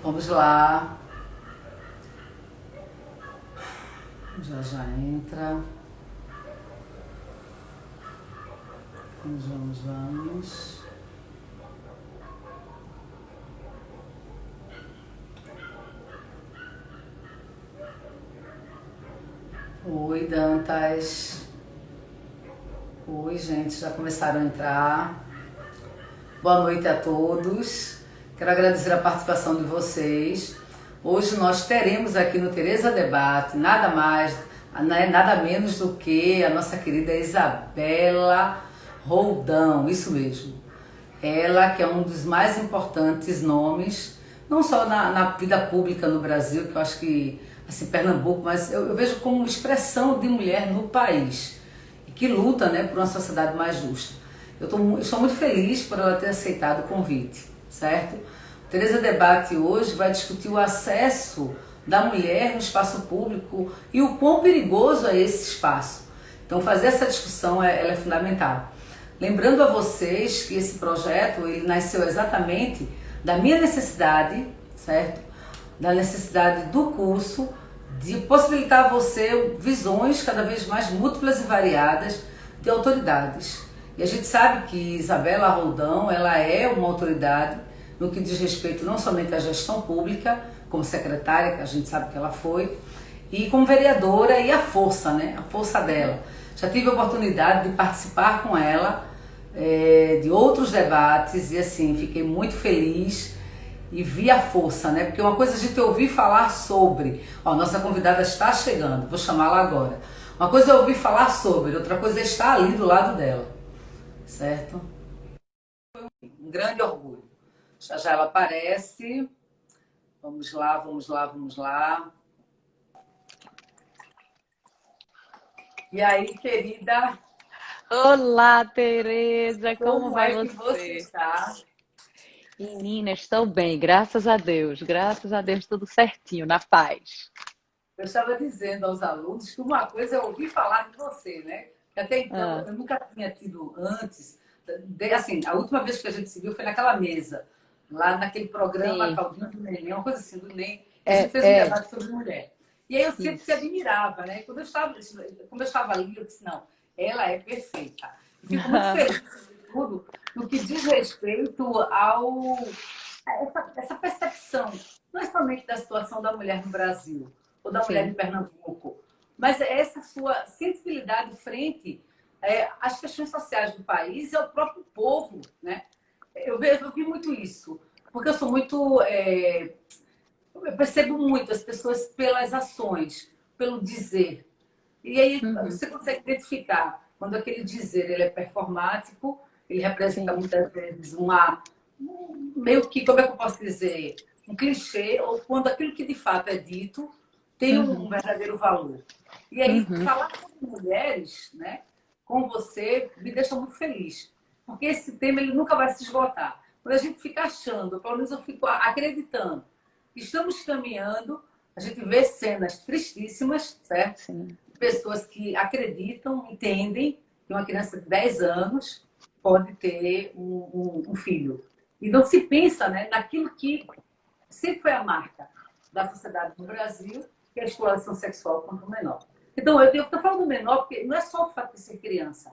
Vamos lá. Já já entra. Vamos. Oi, Dantas. Oi, gente, já começaram a entrar. Boa noite a todos. Quero agradecer a participação de vocês. Hoje nós teremos aqui no Tereza Debate nada mais, nada menos do que a nossa querida Isabela Roldão, isso mesmo. Ela que é um dos mais importantes nomes, não só na vida pública no Brasil, que eu acho que, assim, Pernambuco, mas eu vejo como expressão de mulher no país, e que luta, né, por uma sociedade mais justa. Eu estou muito feliz por ela ter aceitado o convite, certo? O Tereza Debate hoje vai discutir o acesso da mulher no espaço público e o quão perigoso é esse espaço. Então fazer essa discussão ela é fundamental. Lembrando a vocês que esse projeto ele nasceu exatamente da minha necessidade, certo? Da necessidade do curso de possibilitar a você visões cada vez mais múltiplas e variadas de autoridades. E a gente sabe que Isabela Roldão, ela é uma autoridade no que diz respeito não somente à gestão pública, como secretária, que a gente sabe que ela foi, e como vereadora e a força, né? A força dela. Já tive a oportunidade de participar com ela de outros debates e assim, fiquei muito feliz e vi a força, né? Porque uma coisa é a gente ouvir falar sobre, ó, nossa convidada está chegando, vou chamá-la agora. Uma coisa é ouvir falar sobre, outra coisa é estar ali do lado dela, certo? Um grande orgulho. Já já ela aparece. Vamos lá. E aí, querida? Olá, Tereza, como Como vai é que você você? está? Menina, estou bem, graças a Deus, tudo certinho, na paz. Eu estava dizendo aos alunos que uma coisa é ouvir falar de você, né? Que até então Ah, eu nunca tinha tido antes. Assim, a última vez que a gente se viu foi naquela mesa, lá naquele programa sim, Caldinho do Neném, uma coisa assim do Neném, que a gente é, fez um é, debate sobre mulher. E aí eu sempre te isso. admirava, né? Quando eu estava ali, eu disse, não, ela é perfeita. E fico muito feliz, sobretudo, no que diz respeito essa percepção, não é somente da situação da mulher no Brasil, ou da mulher em Sim, Pernambuco, mas é essa sua sensibilidade frente às questões sociais do país e ao próprio povo, né? Eu vi muito isso, porque eu sou muito. Eu percebo muito as pessoas pelas ações, pelo dizer. E aí uhum, você consegue identificar quando aquele dizer ele é performático, ele representa sim, muitas vezes meio que, como é que eu posso dizer, um clichê, ou quando aquilo que de fato é dito tem um uhum, verdadeiro valor. E aí, uhum, falar sobre mulheres, né, com você, me deixa muito feliz, porque esse tema ele nunca vai se esgotar. Quando a gente fica achando, pelo menos eu fico acreditando, que estamos caminhando, a gente vê cenas tristíssimas, certo? sim, Pessoas que acreditam, entendem que uma criança de 10 anos pode ter um filho. E não se pensa, né, naquilo que sempre foi a marca da sociedade no Brasil, que é a exploração sexual contra o menor. Então, eu estou falando do menor porque não é só o fato de ser criança,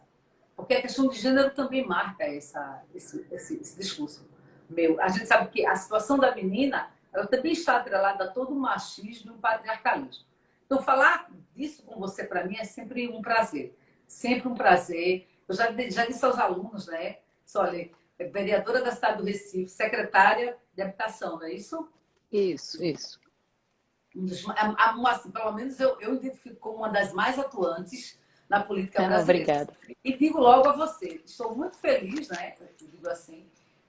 porque a questão de gênero também marca esse discurso meu. A gente sabe que a situação da menina ela também está atrelada a todo o machismo e o patriarcalismo. Então, falar disso com você, para mim, é sempre um prazer. Sempre um prazer. Eu já disse aos alunos, né? Olha, vereadora da cidade do Recife, secretária de habitação, não é isso? isso. Assim, pelo menos eu identifico como uma das mais atuantes na política Ah, brasileira. obrigada. E digo logo a você, estou muito feliz, né? Eu digo assim,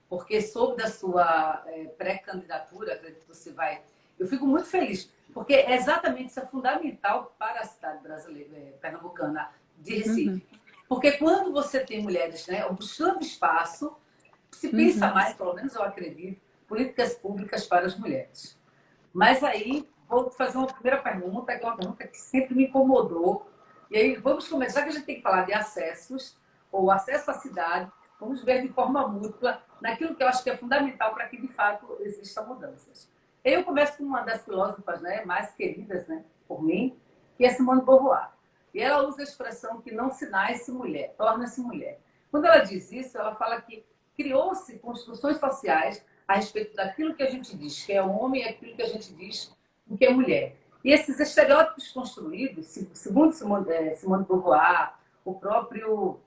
porque soube da sua pré-candidatura, acredito que você vai. Eu fico muito feliz, porque é exatamente isso é fundamental para a cidade brasileira, pernambucana de Uhum, Recife. Porque quando você tem mulheres, né, buscando espaço, se pensa uhum, mais, pelo menos eu acredito, políticas públicas para as mulheres. Mas aí, vou fazer uma primeira pergunta, que é uma pergunta que sempre me incomodou. E aí, vamos começar, já que a gente tem que falar de acessos, ou acesso à cidade, vamos ver de forma múltipla naquilo que eu acho que é fundamental para que, de fato, existam mudanças. Eu começo com uma das filósofas, né, mais queridas, né, por mim, que é Simone de Beauvoir. E ela usa a expressão que não se nasce mulher, torna-se mulher. Quando ela diz isso, ela fala que criou-se construções sociais a respeito daquilo que a gente diz que é homem e aquilo que a gente diz que é mulher. E esses estereótipos construídos, segundo Simone de Beauvoir, o próprio,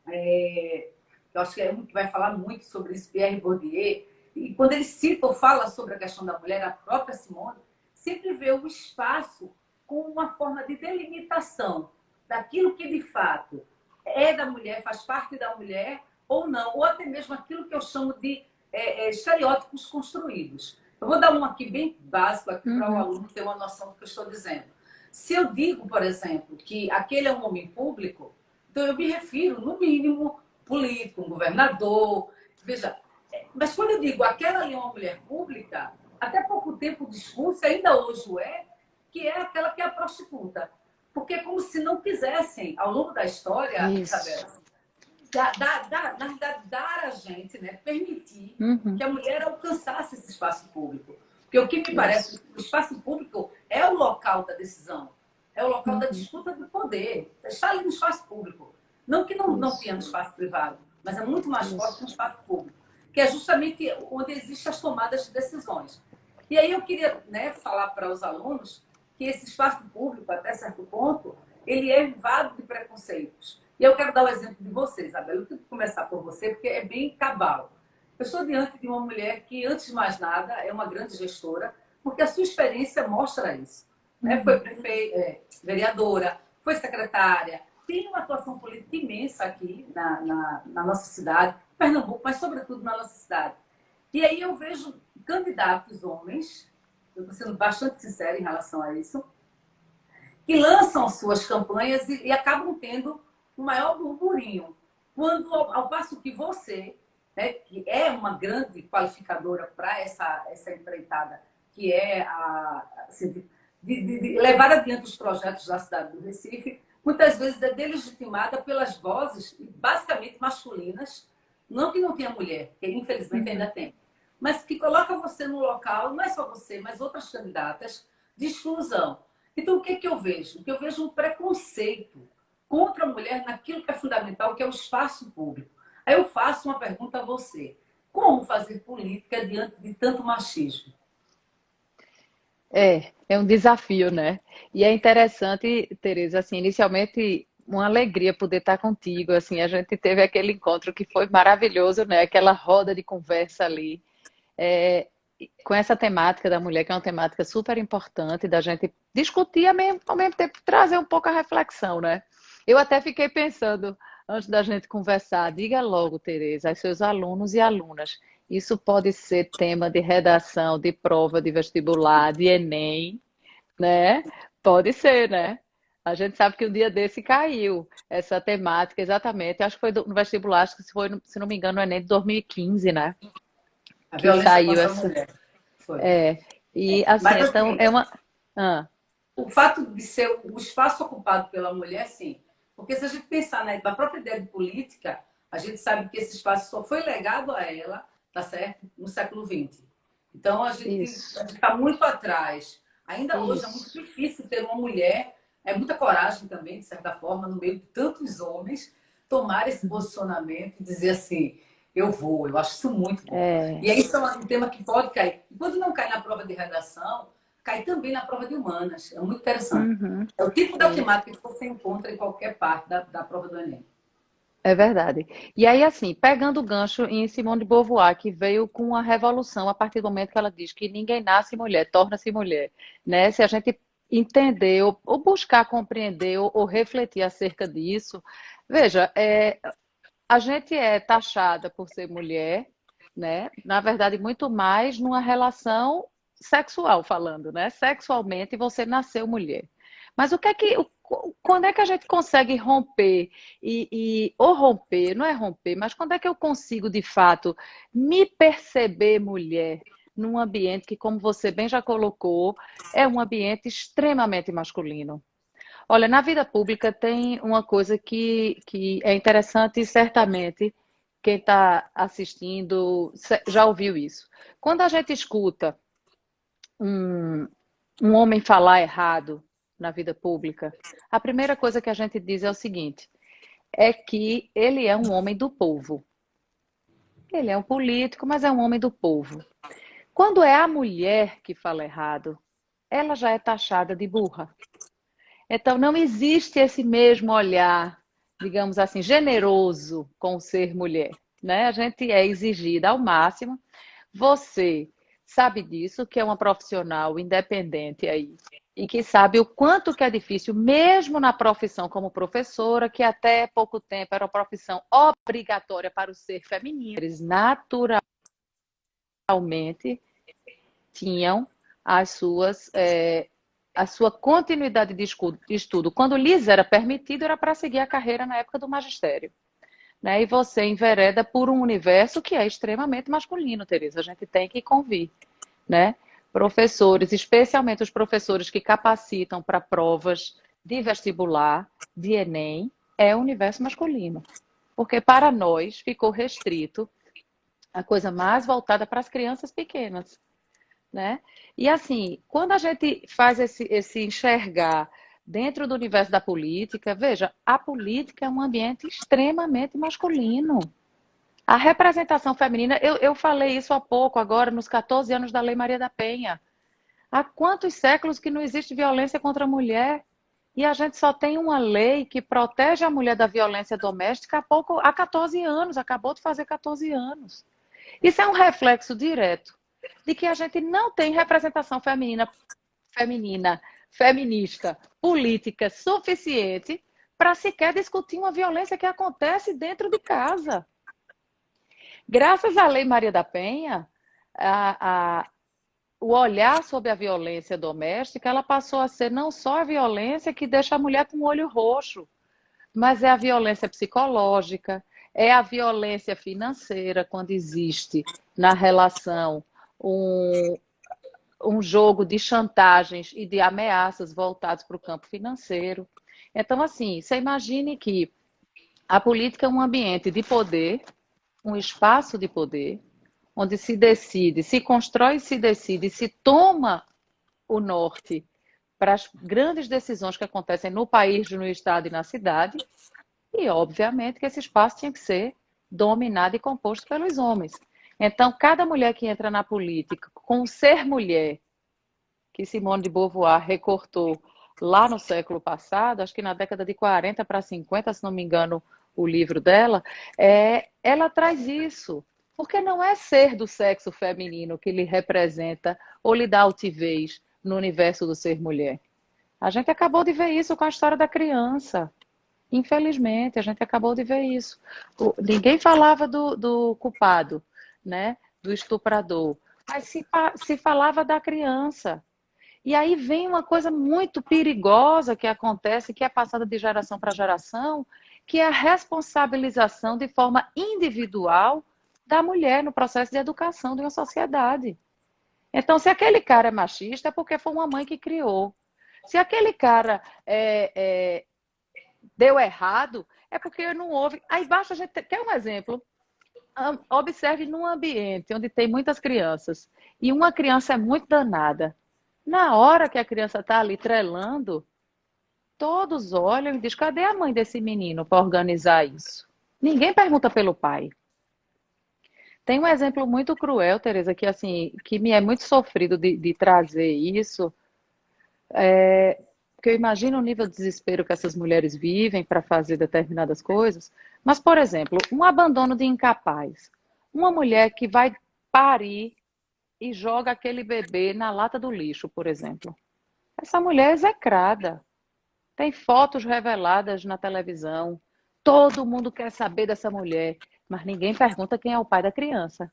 eu acho que é um que vai falar muito sobre isso, Pierre Bourdieu, e quando ele cita ou fala sobre a questão da mulher, a própria Simone, sempre vê o espaço com uma forma de delimitação daquilo que de fato é da mulher, faz parte da mulher ou não, ou até mesmo aquilo que eu chamo de estereótipos construídos. Eu vou dar um aqui bem básico aqui para o aluno ter uma noção do que eu estou dizendo. Se eu digo, por exemplo, que aquele é um homem público, então eu me refiro, no mínimo, político, um governador. Veja, mas quando eu digo aquela ali é uma mulher pública, até pouco tempo o discurso, ainda hoje que é aquela que é a prostituta. Porque é como se não quisessem, ao longo da história, Isabel, dar a gente, né, permitir que a mulher alcançasse esse espaço público. Porque o que me parece, o espaço público é o local da decisão, é o local da disputa do poder. Está ali no espaço público. Não que não tenha no espaço privado, mas é muito mais forte no espaço público, que é justamente onde existem as tomadas de decisões. E aí eu queria, né, falar para os alunos que esse espaço público, até certo ponto, ele é invado de preconceitos. E eu quero dar o exemplo de você, Isabel. Eu tenho que começar por você, porque é bem cabal. Eu estou diante de uma mulher que, antes de mais nada, é uma grande gestora, porque a sua experiência mostra isso. Né? Foi prefeita, vereadora, foi secretária, tem uma atuação política imensa aqui na nossa cidade, Pernambuco, mas sobretudo na nossa cidade. E aí eu vejo candidatos homens, eu estou sendo bastante sincera em relação a isso, que lançam suas campanhas e acabam tendo um maior burburinho. Quando, ao passo que você, né, que é uma grande qualificadora para essa empreitada, que é assim, de levar adiante os projetos da cidade do Recife, muitas vezes é delegitimada pelas vozes, basicamente masculinas, não que não tenha mulher, que infelizmente ainda tem, mas que coloca você no local, não é só você, mas outras candidatas, de exclusão. Então, o que eu vejo? Eu vejo um preconceito contra a mulher naquilo que é fundamental, que é o espaço público. Aí eu faço uma pergunta a você. Como fazer política diante de tanto machismo? É um desafio, né? E é interessante, Tereza, assim, inicialmente uma alegria poder estar contigo, assim, a gente teve aquele encontro que foi maravilhoso, né? Aquela roda de conversa ali, é, com essa temática da mulher, que é uma temática super importante da gente discutir ao mesmo tempo trazer um pouco a reflexão, né? Eu até fiquei pensando, antes da gente conversar, diga logo, Tereza, aos seus alunos e alunas, isso pode ser tema de redação, de prova de vestibular, de Enem, né? Pode ser, né? A gente sabe que um dia desse caiu essa temática, exatamente. Acho que foi no vestibular, acho que se foi, se não me engano, no Enem de 2015, né? A Que violência caiu contra a essa. mulher. Foi. E assim, Mas, então assim, é uma. Ah, o fato de ser o espaço ocupado pela mulher, sim. Porque se a gente pensar na própria ideia de política, a gente sabe que esse espaço só foi legado a ela, tá certo? No século XX. Então, a gente isso, está muito atrás. Ainda hoje é muito isso. difícil ter uma mulher, é muita coragem também, de certa forma, no meio de tantos homens, tomar esse posicionamento e dizer assim, eu vou, eu acho isso muito bom. E É. aí isso é um tema que pode cair. E quando não cai na prova de redação, cai também na prova de humanas. É muito interessante. Uhum, É o tipo da é. temática que você encontra em qualquer parte da prova do Enem. É verdade. E aí, assim, pegando o gancho em Simone de Beauvoir, que veio com uma revolução a partir do momento que ela diz que ninguém nasce mulher, torna-se mulher, né? Se a gente entender ou buscar compreender ou refletir acerca disso, veja, a gente é taxada por ser mulher, né? Na verdade, muito mais numa relação sexual falando, né? Sexualmente você nasceu mulher. Mas quando é que a gente consegue romper ou romper, não é romper, mas quando é que eu consigo de fato me perceber mulher num ambiente que, como você bem já colocou, é um ambiente extremamente masculino? Olha, na vida pública tem uma coisa que é interessante e certamente quem está assistindo já ouviu isso. Quando a gente escuta um, um homem falar errado na vida pública, a primeira coisa que a gente diz é o seguinte: é que ele é um homem do povo. Ele é um político, mas é um homem do povo. Quando é a mulher que fala errado, ela já é taxada de burra. Então, não existe esse mesmo olhar, digamos assim, generoso com o ser mulher, né? A gente é exigida ao máximo. Você sabe disso, que é uma profissional independente aí, e que sabe o quanto que é difícil, mesmo na profissão como professora, que até pouco tempo era uma profissão obrigatória para o ser feminino. Eles naturalmente tinham as suas, a sua continuidade de estudo. Quando lhes era permitido, era para seguir a carreira na época do magistério. Né? E você envereda por um universo que é extremamente masculino, Teresa. A gente tem que convir, né? Professores, especialmente os professores que capacitam para provas de vestibular, de Enem, é o universo masculino. Porque para nós ficou restrito a coisa mais voltada para as crianças pequenas, né? E assim, quando a gente faz esse enxergar dentro do universo da política, veja, a política é um ambiente extremamente masculino. A representação feminina, eu falei isso há pouco, agora, nos 14 anos da Lei Maria da Penha. Há quantos séculos que não existe violência contra a mulher? E a gente só tem uma lei que protege a mulher da violência doméstica há 14 anos, acabou de fazer 14 anos. Isso é um reflexo direto de que a gente não tem representação feminina, feminista, política suficiente para sequer discutir uma violência que acontece dentro de casa. Graças à Lei Maria da Penha, o olhar sobre a violência doméstica, ela passou a ser não só a violência que deixa a mulher com o olho roxo, mas é a violência psicológica, é a violência financeira, quando existe na relação um, um jogo de chantagens e de ameaças voltados para o campo financeiro. Então, assim, você imagine que a política é um ambiente de poder, um espaço de poder, onde se decide, se constrói e se decide, se toma o norte para as grandes decisões que acontecem no país, no estado e na cidade, e obviamente que esse espaço tinha que ser dominado e composto pelos homens. Então, cada mulher que entra na política com ser mulher, que Simone de Beauvoir recortou lá no século passado, acho que na década de 40 para 50, se não me engano, o livro dela, ela traz isso. Porque não é ser do sexo feminino que lhe representa ou lhe dá altivez no universo do ser mulher. A gente acabou de ver isso com a história da criança. Infelizmente, a gente acabou de ver isso. Ninguém falava do culpado, né? Do estuprador, mas se falava da criança. E aí vem uma coisa muito perigosa que acontece, que é passada de geração para geração, que é a responsabilização de forma individual da mulher no processo de educação de uma sociedade. Então, se aquele cara é machista, é porque foi uma mãe que criou. Se aquele cara deu errado, é porque não houve. Aí basta a gente. Quer um exemplo? Observe num ambiente onde tem muitas crianças e uma criança é muito danada. Na hora que a criança está ali trelando, todos olham e dizem: cadê a mãe desse menino para organizar isso? Ninguém pergunta pelo pai. Tem um exemplo muito cruel, Tereza, que assim, que me é muito sofrido de trazer isso, porque eu imagino o nível de desespero que essas mulheres vivem para fazer determinadas coisas. Mas, por exemplo, um abandono de incapaz. Uma mulher que vai parir e joga aquele bebê na lata do lixo, por exemplo. Essa mulher é execrada. Tem fotos reveladas na televisão. Todo mundo quer saber dessa mulher, mas ninguém pergunta quem é o pai da criança.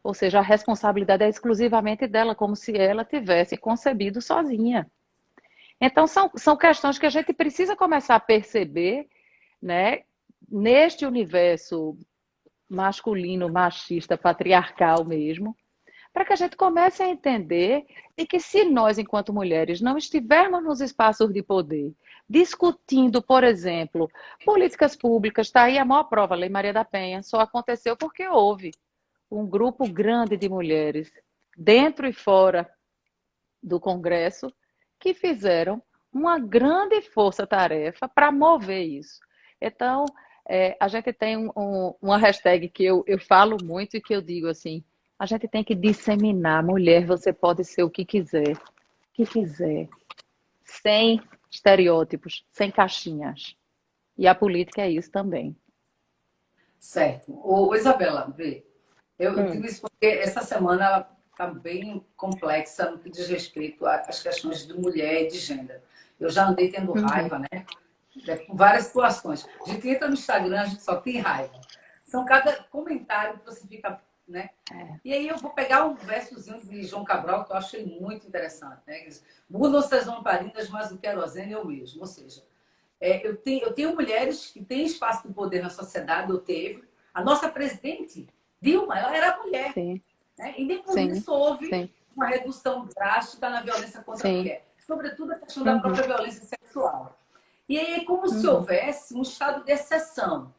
Ou seja, a responsabilidade é exclusivamente dela, como se ela tivesse concebido sozinha. Então, são questões que a gente precisa começar a perceber, né, neste universo masculino, machista, patriarcal mesmo, para que a gente comece a entender de que se nós, enquanto mulheres, não estivermos nos espaços de poder, discutindo, por exemplo, políticas públicas, está aí a maior prova, a Lei Maria da Penha, só aconteceu porque houve um grupo grande de mulheres, dentro e fora do Congresso que fizeram uma grande força-tarefa para mover isso. Então, a gente tem uma hashtag que eu falo muito e que eu digo assim, a gente tem que disseminar, mulher, você pode ser o que quiser, sem estereótipos, sem caixinhas. E a política é isso também. Certo. Ô, Isabela, vê, eu digo Hum, isso porque essa semana ela está bem complexa no que diz respeito às questões de mulher e de gênero. Eu já andei tendo uhum, raiva, né? Com várias situações. A gente entra no Instagram, a gente só tem raiva. São cada comentário que você fica, né? E aí eu vou pegar um versozinho de João Cabral que eu achei muito interessante, né? Mudam-se as lamparinas, mas o querosene é o mesmo. Ou seja, eu tenho mulheres que têm espaço de poder na sociedade, eu teve. A nossa presidente, Dilma, ela era mulher, sim, né? E nem por sim, isso houve sim, uma redução drástica na violência contra a sim, mulher. Sobretudo a questão da uhum, própria violência sexual. E aí é como se uhum, houvesse um estado de exceção.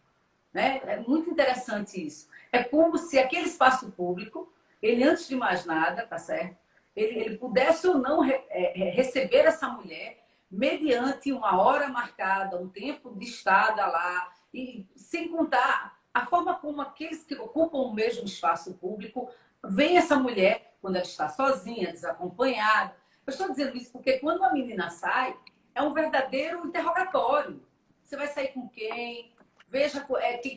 Né? É muito interessante isso. É como se aquele espaço público, ele antes de mais nada, tá certo? Ele pudesse ou não receber essa mulher mediante uma hora marcada, um tempo de estada lá, e sem contar a forma como aqueles que ocupam o mesmo espaço público veem essa mulher quando ela está sozinha, desacompanhada. Eu estou dizendo isso porque quando uma menina sai, é um verdadeiro interrogatório. Você vai sair com quem? Veja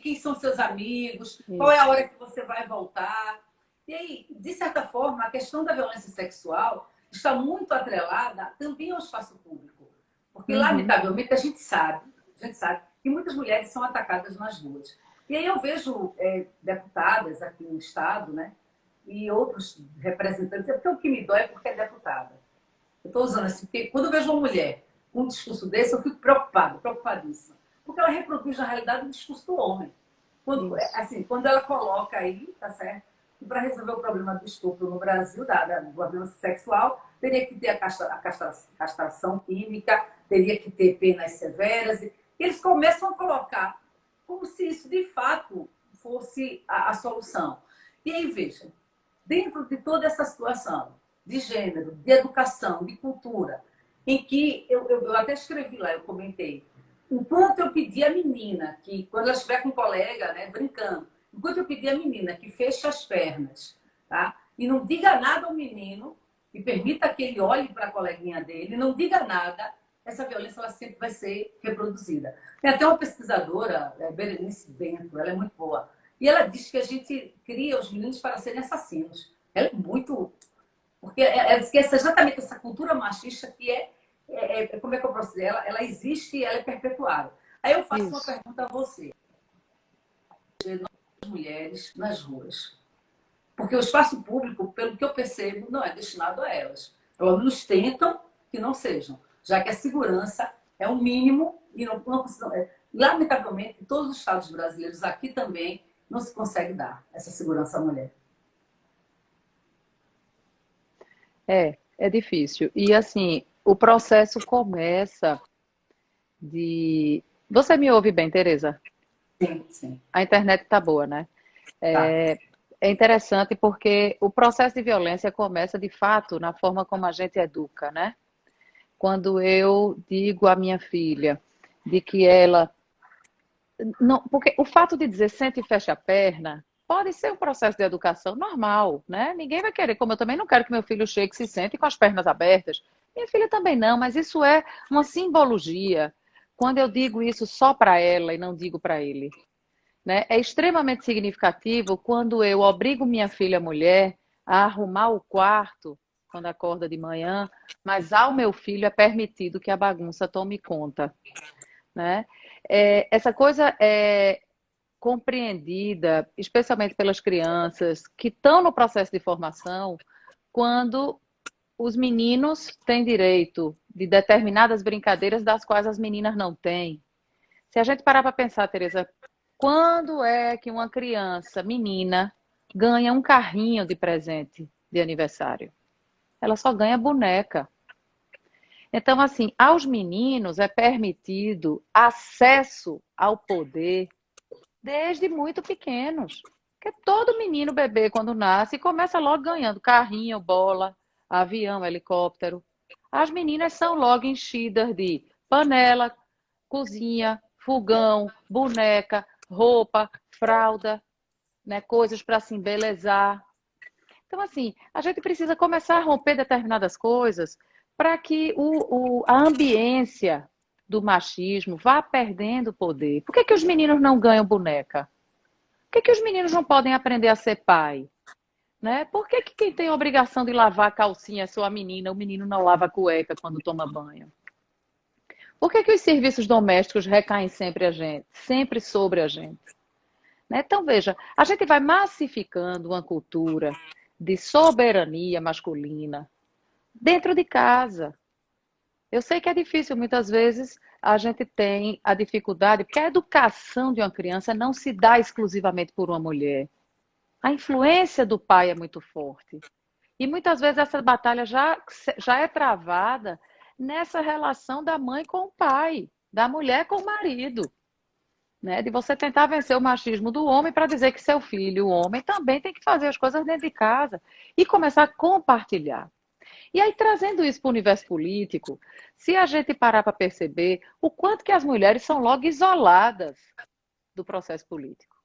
quem são seus amigos, qual é a isso. hora que você vai voltar. E aí, de certa forma, a questão da violência sexual está muito atrelada também ao espaço público. Porque, Uhum, lamentavelmente, a gente sabe que muitas mulheres são atacadas nas ruas. E aí eu vejo deputadas aqui no Estado, né? E outros representantes, porque o que me dói é porque é deputada. Eu estou usando assim, porque quando eu vejo uma mulher com um discurso desse, eu fico preocupada, preocupadíssima. Porque ela reproduz, na realidade, o discurso do homem. Quando, isso. assim, quando ela coloca aí, tá certo? Que para resolver o problema do estupro no Brasil, da violência sexual, teria que ter castração química, teria que ter penas severas. E eles começam a colocar como se isso, de fato, fosse a solução. E aí, veja, dentro de toda essa situação de gênero, de educação, de cultura, em que eu até escrevi lá, eu comentei, enquanto eu pedi à menina que, quando ela estiver com um colega, né, brincando, enquanto eu pedi à menina que feche as pernas, tá? E não diga nada ao menino, e permita que ele olhe para a coleguinha dele, não diga nada, essa violência ela sempre vai ser reproduzida. Tem até uma pesquisadora, Berenice Bento, ela é muito boa, e ela diz que a gente cria os meninos para serem assassinos. Ela é muito. Porque ela esquece exatamente essa cultura machista que como é que eu posso dizer? Ela existe e ela é perpetuada. Aí eu faço uma Isso. pergunta a você: as mulheres nas ruas. Porque o espaço público, pelo que eu percebo, não é destinado a elas. Pelo menos tentam que não sejam, já que a segurança é o mínimo e lamentavelmente, em todos os estados brasileiros, aqui também, não se consegue dar essa segurança à mulher. É difícil. E assim, o processo começa de. Você me ouve bem, Tereza? Sim, sim. A internet tá boa, né? Tá. É interessante porque o processo de violência começa de fato na forma como a gente educa, né? Quando eu digo à minha filha de que ela não, porque o fato de dizer sente e fecha a perna pode ser um processo de educação normal, né? Ninguém vai querer, como eu também não quero que meu filho chegue e se sente com as pernas abertas. Minha filha também não, mas isso é uma simbologia. Quando eu digo isso só para ela e não digo para ele, né? É extremamente significativo quando eu obrigo minha filha mulher a arrumar o quarto quando acorda de manhã, mas ao meu filho é permitido que a bagunça tome conta, né? Essa coisa é compreendida, especialmente pelas crianças que estão no processo de formação, quando os meninos têm direito de determinadas brincadeiras das quais as meninas não têm. Se a gente parar para pensar, Tereza, quando é que uma criança, menina, ganha um carrinho de presente de aniversário? Ela só ganha boneca. Então, assim, aos meninos é permitido acesso ao poder desde muito pequenos. Porque todo menino bebê, quando nasce, começa logo ganhando carrinho, bola, avião, helicóptero. As meninas são logo enchidas de panela, cozinha, fogão, boneca, roupa, fralda, né, coisas para se embelezar. Então, assim, a gente precisa começar a romper determinadas coisas para que a ambiência do machismo vá perdendo poder. Por que que os meninos não ganham boneca? Por que que os meninos não podem aprender a ser pai? Né? Por que que quem tem a obrigação de lavar a calcinha é só a menina, o menino não lava a cueca quando toma banho? Por que que os serviços domésticos recaem sempre a gente, sempre sobre a gente? Né? Então, veja, a gente vai massificando uma cultura de soberania masculina dentro de casa. Eu sei que é difícil, muitas vezes a gente tem a dificuldade, porque a educação de uma criança não se dá exclusivamente por uma mulher. A influência do pai é muito forte. E muitas vezes essa batalha já é travada nessa relação da mãe com o pai, da mulher com o marido. Né? De você tentar vencer o machismo do homem para dizer que seu filho, o homem, também tem que fazer as coisas dentro de casa e começar a compartilhar. E aí, trazendo isso para o universo político, se a gente parar para perceber o quanto que as mulheres são logo isoladas do processo político.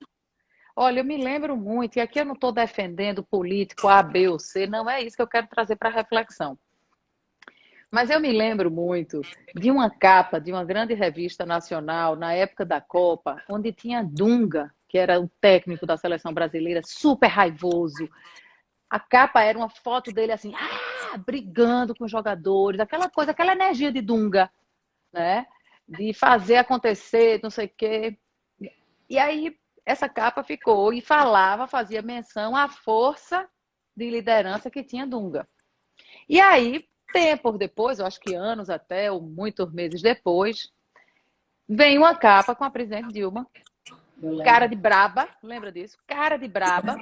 Olha, eu me lembro muito, e aqui eu não estou defendendo político A, B ou C, não é isso que eu quero trazer para a reflexão. Mas eu me lembro muito de uma capa de uma grande revista nacional na época da Copa, onde tinha Dunga, que era o técnico da seleção brasileira, super raivoso. A capa era uma foto dele assim, brigando com os jogadores, aquela coisa, aquela energia de Dunga, né? De fazer acontecer, não sei o quê. E aí essa capa ficou e falava, fazia menção à força de liderança que tinha Dunga. E aí, tempos depois, eu acho que anos até, ou muitos meses depois, vem uma capa com a presidente Dilma, cara de braba, lembra disso? Cara de braba.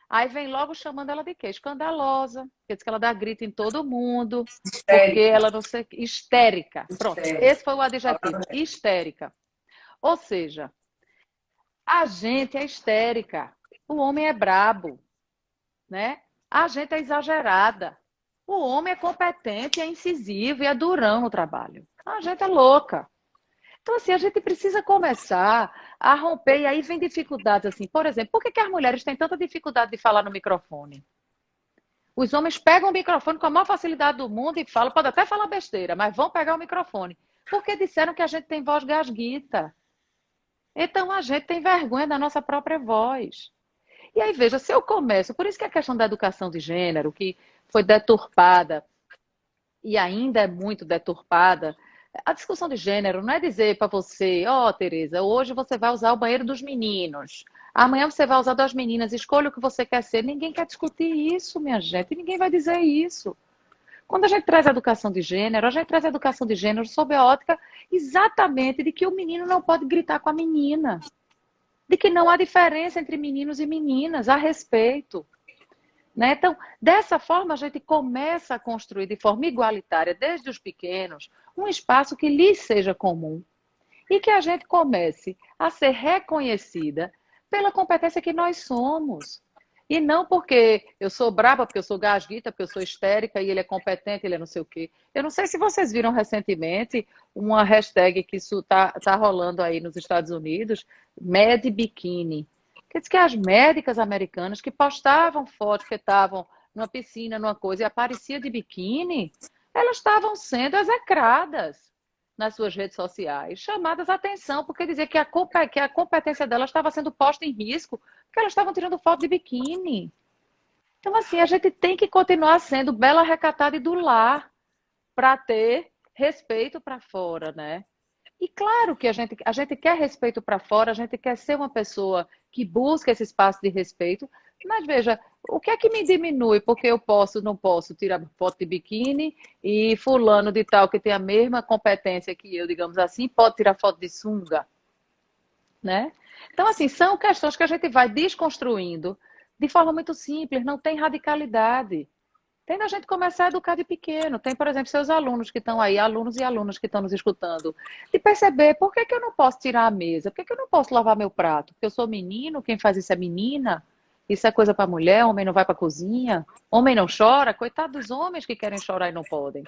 Aí vem logo chamando ela de quê? Escandalosa, porque diz que ela dá grito em todo mundo, Histérica. porque ela não sei... Histérica. Pronto, Histérica. esse foi o adjetivo, histérica. Ou seja, a gente é histérica, o homem é brabo, né? A gente é exagerada. O homem é competente, é incisivo e é durão no trabalho. A gente é louca. Então, assim, a gente precisa começar a romper, e aí vem dificuldades, assim, por exemplo, por que que as mulheres têm tanta dificuldade de falar no microfone? Os homens pegam o microfone com a maior facilidade do mundo e falam, pode até falar besteira, mas vão pegar o microfone. Porque disseram que a gente tem voz gasguita. Então, a gente tem vergonha da nossa própria voz. E aí, veja, se eu começo, por isso que a questão da educação de gênero, que foi deturpada e ainda é muito deturpada, a discussão de gênero não é dizer para você, Tereza, hoje você vai usar o banheiro dos meninos, amanhã você vai usar das meninas, escolha o que você quer ser. Ninguém quer discutir isso, minha gente, ninguém vai dizer isso. Quando a gente traz a educação de gênero, a gente traz a educação de gênero sob a ótica exatamente de que o menino não pode gritar com a menina, de que não há diferença entre meninos e meninas a respeito. Né? Então, dessa forma, a gente começa a construir de forma igualitária, desde os pequenos, um espaço que lhes seja comum e que a gente comece a ser reconhecida pela competência que nós somos. E não porque eu sou brava, porque eu sou gasguita, porque eu sou histérica e ele é competente, ele é não sei o quê. Eu não sei se vocês viram recentemente uma hashtag que isso tá rolando aí nos Estados Unidos, Mad Bikini. Quer dizer que as médicas americanas que postavam fotos que estavam numa piscina, numa coisa, e aparecia de biquíni, elas estavam sendo execradas nas suas redes sociais, chamadas a atenção, porque dizia que a competência delas estava sendo posta em risco, porque elas estavam tirando foto de biquíni. Então, assim, a gente tem que continuar sendo bela, recatada e do lar para ter respeito para fora, né? E claro que a gente quer respeito para fora, a gente quer ser uma pessoa que busca esse espaço de respeito, mas veja, o que é que me diminui? Porque eu não posso tirar foto de biquíni e fulano de tal que tem a mesma competência que eu, digamos assim, pode tirar foto de sunga, né? Então, assim, são questões que a gente vai desconstruindo de forma muito simples, não tem radicalidade. Tem da gente começar a educar de pequeno. Tem, por exemplo, seus alunos que estão aí, alunos e alunas que estão nos escutando, de perceber por que que eu não posso tirar a mesa, por que que eu não posso lavar meu prato? Porque eu sou menino, quem faz isso é menina. Isso é coisa para mulher, homem não vai para a cozinha, homem não chora, coitado dos homens que querem chorar e não podem,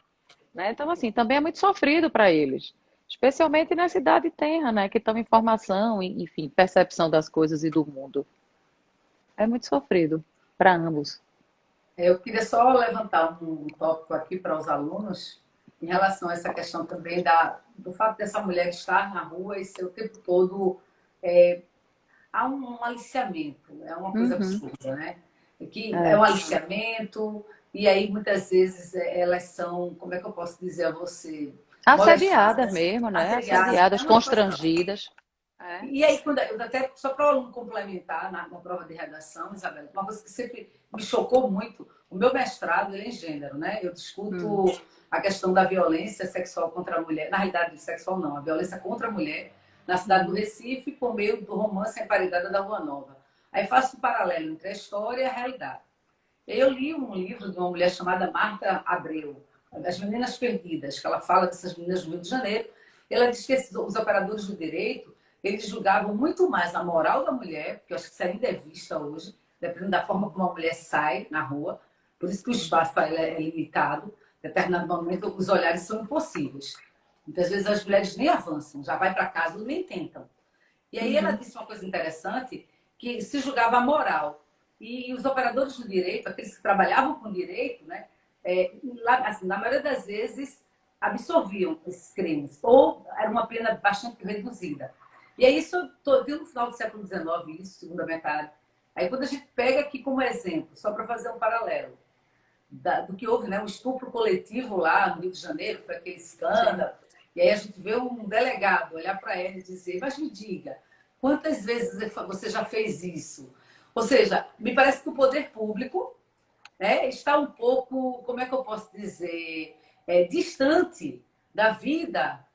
né? Então, assim, também é muito sofrido para eles, especialmente nessa idade tenra, né? Que estão em formação, enfim, percepção das coisas e do mundo. É muito sofrido para ambos. Eu queria só levantar um tópico aqui para os alunos em relação a essa questão também do fato dessa mulher estar na rua e ser o tempo todo. Há um aliciamento, é uma coisa Uhum, absurda, né? Que é um é. aliciamento, e aí muitas vezes elas são, como é que eu posso dizer a você, Assediadas molestadas, mesmo, né? assediadas, é Assediadas, uma situação. constrangidas. É. E aí, quando eu até só para o aluno complementar na prova de redação, Isabela, uma coisa que sempre me chocou muito, o meu mestrado ele é em gênero, né? Eu discuto Hum, a questão da violência sexual contra a mulher, na realidade, sexual não, a violência contra a mulher na cidade do uhum, Recife, por meio do romance Emparedada da Rua Nova. Aí faço um paralelo entre a história e a realidade. Eu li um livro de uma mulher chamada Marta Abreu, As Meninas Perdidas, que ela fala dessas meninas do Rio de Janeiro. Ela diz que os operadores do direito, eles julgavam muito mais a moral da mulher, porque eu acho que isso ainda é vista hoje, dependendo da forma como uma mulher sai na rua, por isso que o uhum, espaço para ela é limitado, em determinado momento os olhares são impossíveis. Muitas vezes as mulheres nem avançam, já vai para casa ou nem tentam. E aí ela uhum. disse uma coisa interessante, que se julgava a moral. E os operadores do direito, aqueles que trabalhavam com direito, né, assim, na maioria das vezes absorviam esses crimes, ou era uma pena bastante reduzida. E aí isso viu no final do século XIX, isso, segunda metade. Aí quando a gente pega aqui como exemplo, só para fazer um paralelo, do que houve, né, um estupro coletivo lá no Rio de Janeiro, foi aquele Sim. escândalo, e aí a gente vê um delegado olhar para ele e dizer, mas me diga, quantas vezes você já fez isso? Ou seja, me parece que o poder público, né, está um pouco, como é que eu posso dizer, distante da vida,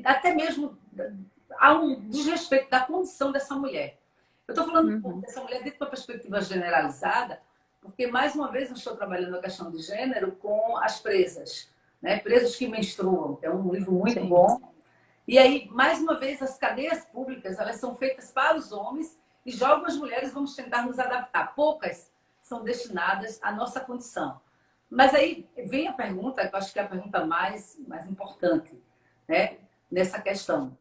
até mesmo há um desrespeito da condição dessa mulher. Eu estou falando um pouco Uhum. dessa mulher dentro de uma perspectiva generalizada, porque, mais uma vez, eu estou trabalhando a questão de gênero com as presas, né? Presos que menstruam, é um livro muito Sim. bom. E aí, mais uma vez, as cadeias públicas, elas são feitas para os homens e jogam as mulheres, vamos tentar nos adaptar. Poucas são destinadas à nossa condição. Mas aí vem a pergunta, que eu acho que é a pergunta mais importante, né, nessa questão.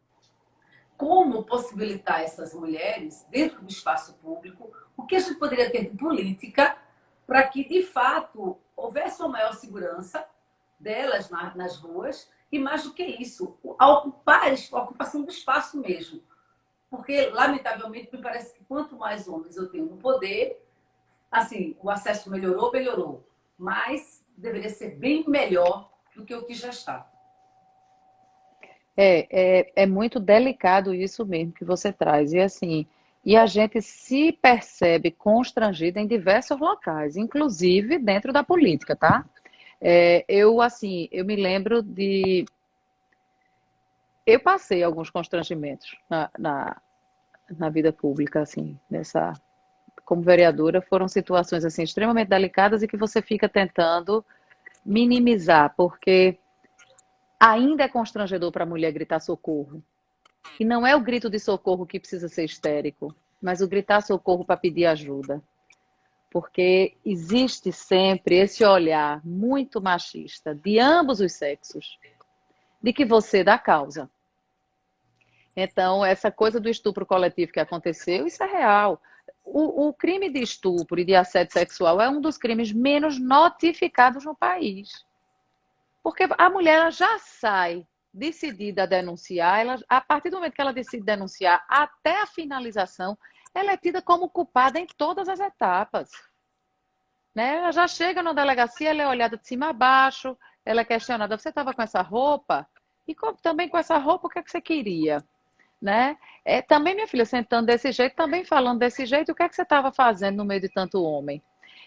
Como possibilitar essas mulheres, dentro do espaço público, o que a gente poderia ter de política para que, de fato, houvesse uma maior segurança delas nas ruas e, mais do que isso, a ocupação do espaço mesmo. Porque, lamentavelmente, me parece que quanto mais homens eu tenho no poder, assim, o acesso melhorou, melhorou, mas deveria ser bem melhor do que o que já está. É muito delicado isso mesmo que você traz. E assim, e a gente se percebe constrangida em diversos locais, inclusive dentro da política, tá? Assim, eu me lembro de. Eu passei alguns constrangimentos na vida pública, assim, como vereadora, foram situações assim extremamente delicadas e que você fica tentando minimizar, porque ainda é constrangedor para a mulher gritar socorro. E não é o grito de socorro que precisa ser histérico, mas o gritar socorro para pedir ajuda. Porque existe sempre esse olhar muito machista de ambos os sexos, de que você dá causa. Então, essa coisa do estupro coletivo que aconteceu, isso é real. O crime de estupro e de assédio sexual é um dos crimes menos notificados no país. Porque a mulher ela já sai decidida a denunciar, a partir do momento que ela decide denunciar até a finalização, ela é tida como culpada em todas as etapas. Né? Ela já chega na delegacia, ela é olhada de cima a baixo, ela é questionada: você estava com essa roupa? E também com essa roupa, o que é que você queria? Né? Também, minha filha, sentando desse jeito, também falando desse jeito, o que é que você estava fazendo no meio de tanto homem?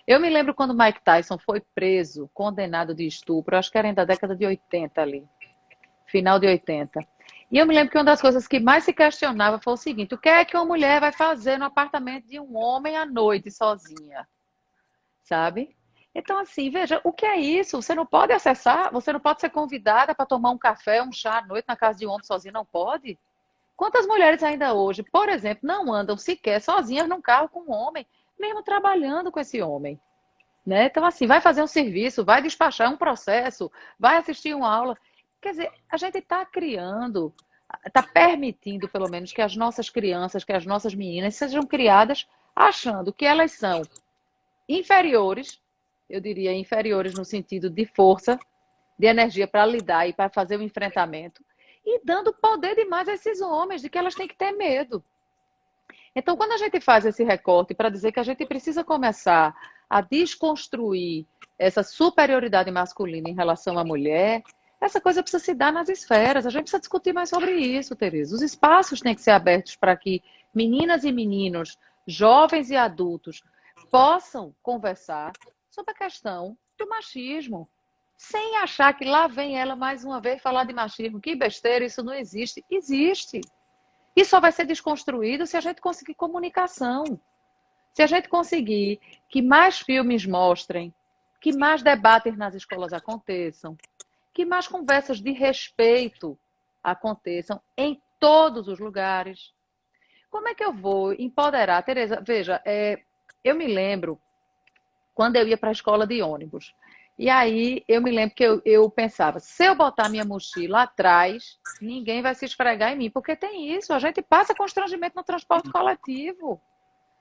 Eu me lembro quando Mike Tyson foi preso, condenado de estupro, acho que era da década de 80 ali, final de 80. E eu me lembro que uma das coisas que mais se questionava foi o seguinte: o que é que uma mulher vai fazer no apartamento de um homem à noite sozinha? Sabe? Então, assim, veja, o que é isso? Você não pode acessar, você não pode ser convidada para tomar um café, um chá à noite na casa de um homem sozinha, não pode? Quantas mulheres ainda hoje, por exemplo, não andam sequer sozinhas num carro com um homem, mesmo trabalhando com esse homem, né? Então, assim, vai fazer um serviço, vai despachar um processo, vai assistir uma aula. Quer dizer, a gente está criando, está permitindo, pelo menos, que as nossas crianças, que as nossas meninas sejam criadas achando que elas são inferiores, eu diria inferiores no sentido de força, de energia para lidar e para fazer o enfrentamento, e dando poder demais a esses homens, de que elas têm que ter medo. Então, quando a gente faz esse recorte para dizer que a gente precisa começar a desconstruir essa superioridade masculina em relação à mulher, essa coisa precisa se dar nas esferas. A gente precisa discutir mais sobre isso, Tereza. Os espaços têm que ser abertos para que meninas e meninos, jovens e adultos, possam conversar sobre a questão do machismo, sem achar que lá vem ela mais uma vez falar de machismo. Que besteira, isso não existe. Existe. E só vai ser desconstruído se a gente conseguir comunicação. Se a gente conseguir que mais filmes mostrem, que mais debates nas escolas aconteçam, que mais conversas de respeito aconteçam em todos os lugares. Como é que eu vou empoderar? Tereza, veja, eu me lembro quando eu ia para a escola de ônibus. E aí eu me lembro que eu pensava, se eu botar minha mochila atrás, ninguém vai se esfregar em mim, porque tem isso, a gente passa constrangimento no transporte coletivo.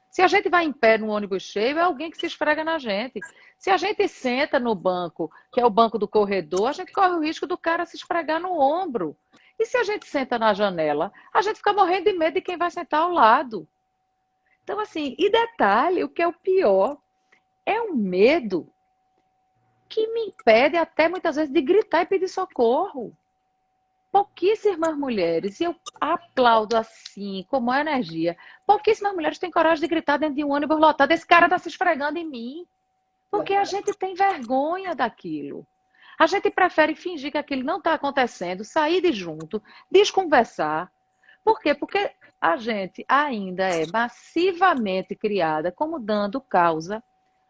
Se a gente vai em pé no ônibus cheio, é alguém que se esfrega na gente. Se a gente senta no banco, que é o banco do corredor, a gente corre o risco do cara se esfregar no ombro. E se a gente senta na janela, a gente fica morrendo de medo de quem vai sentar ao lado. Então, assim, e detalhe, o que é o pior, é um medo que me impede até muitas vezes de gritar e pedir socorro. Pouquíssimas mulheres, e eu aplaudo assim, como a energia, pouquíssimas mulheres têm coragem de gritar dentro de um ônibus lotado, esse cara está se esfregando em mim. Porque a gente tem vergonha daquilo. A gente prefere fingir que aquilo não está acontecendo, sair de junto, desconversar. Por quê? Porque a gente ainda é massivamente criada como dando causa